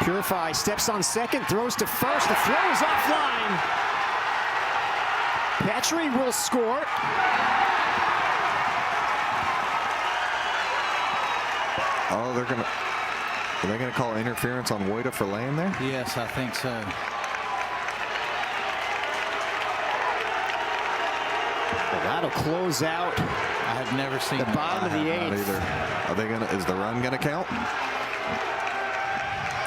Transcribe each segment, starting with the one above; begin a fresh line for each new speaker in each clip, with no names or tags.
Purify steps on second, throws to first. The throw is offline. Petry will score.
Oh, are they gonna call interference on Wojda for laying there?
Yes, I think so.
Well, that'll close out.
I have never seen
the bottom of the
Not
eighth.
either. Are they gonna? Is the run gonna count?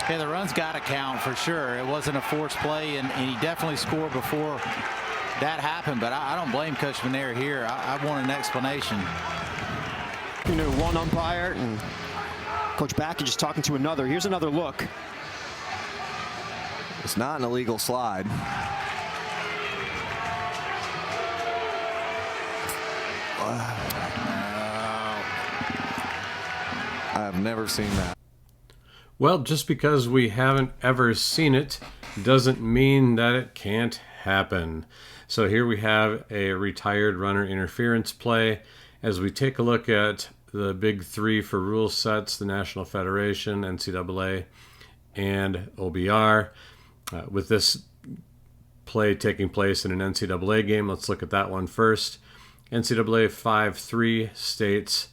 Yeah, the run's got to count for sure. It wasn't a forced play, and he definitely scored before that happened. But I don't blame Coach Manera here. I want an explanation.
You know, one umpire and Coach Backey just talking to another. Here's another look.
It's not an illegal slide. I have never seen that.
Well, just because we haven't ever seen it doesn't mean that it can't happen. So here we have a retired runner interference play. As we take a look at the big three for rule sets, the National Federation, NCAA, and OBR. With this play taking place in an NCAA game, let's look at that one first. NCAA 5-3 states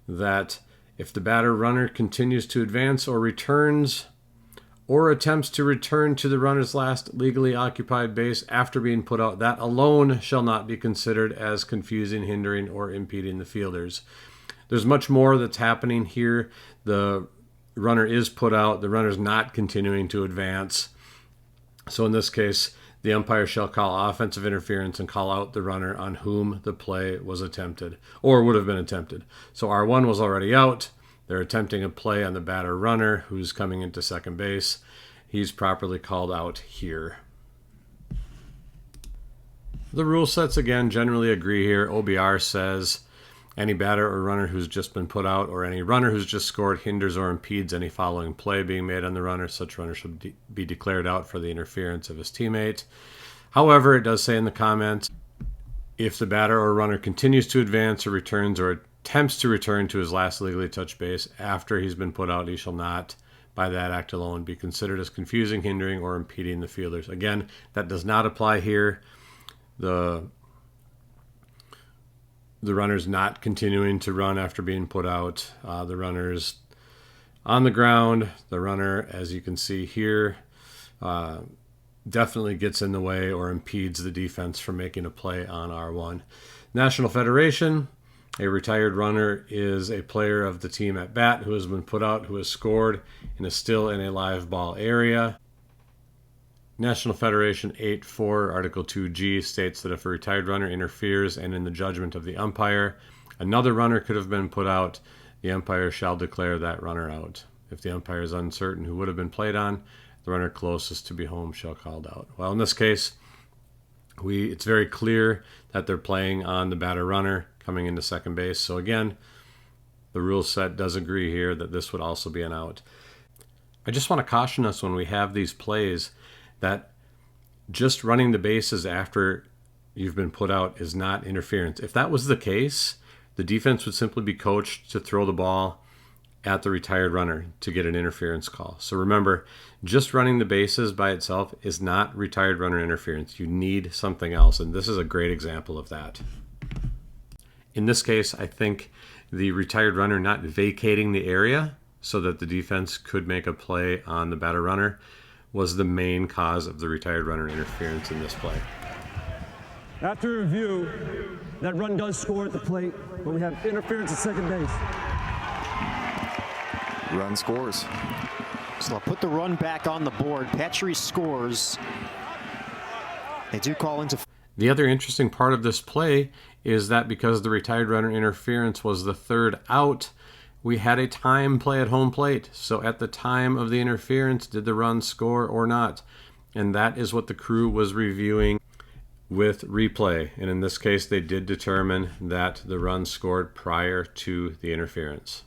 that if the batter runner continues to advance or returns or attempts to return to the runner's last legally occupied base after being put out, that alone shall not be considered as confusing, hindering, or impeding the fielders. There's much more that's happening here. The runner is put out. The runner's not continuing to advance. So in this case, the umpire shall call offensive interference and call out the runner on whom the play was attempted or would have been attempted. So R1 was already out. They're attempting a play on the batter runner who's coming into second base. He's properly called out here. The rule sets again generally agree here. OBR says any batter or runner who's just been put out or any runner who's just scored hinders or impedes any following play being made on the runner, such runner should be declared out for the interference of his teammate. However, it does say in the comments, if the batter or runner continues to advance or returns or attempts to return to his last legally touched base after he's been put out, he shall not, by that act alone, be considered as confusing, hindering, or impeding the fielders. Again, that does not apply here. The runner's not continuing to run after being put out. The runner's on the ground. The runner, as you can see here, definitely gets in the way or impedes the defense from making a play on R1. National Federation, a retired runner is a player of the team at bat who has been put out, who has scored and is still in a live ball area. National Federation 8-4, Article 2G states that if a retired runner interferes and in the judgment of the umpire, another runner could have been put out, the umpire shall declare that runner out. If the umpire is uncertain who would have been played on, the runner closest to be home shall called out. Well, in this case, it's very clear that they're playing on the batter runner coming into second base. So again, the rule set does agree here that this would also be an out. I just want to caution us when we have these plays that just running the bases after you've been put out is not interference. If that was the case, the defense would simply be coached to throw the ball at the retired runner to get an interference call. So remember, just running the bases by itself is not retired runner interference. You need something else, and this is a great example of that. In this case, I think the retired runner not vacating the area so that the defense could make a play on the batter runner was the main cause of the retired runner interference in this play.
After review, that run does score at the plate, but we have interference at second base.
Run scores.
So they'll put the run back on the board. Petry scores. They do call into...
The other interesting part of this play is that because the retired runner interference was the third out, we had a time play at home plate. So at the time of the interference, did the run score or not? And that is what the crew was reviewing with replay. And in this case, they did determine that the run scored prior to the interference.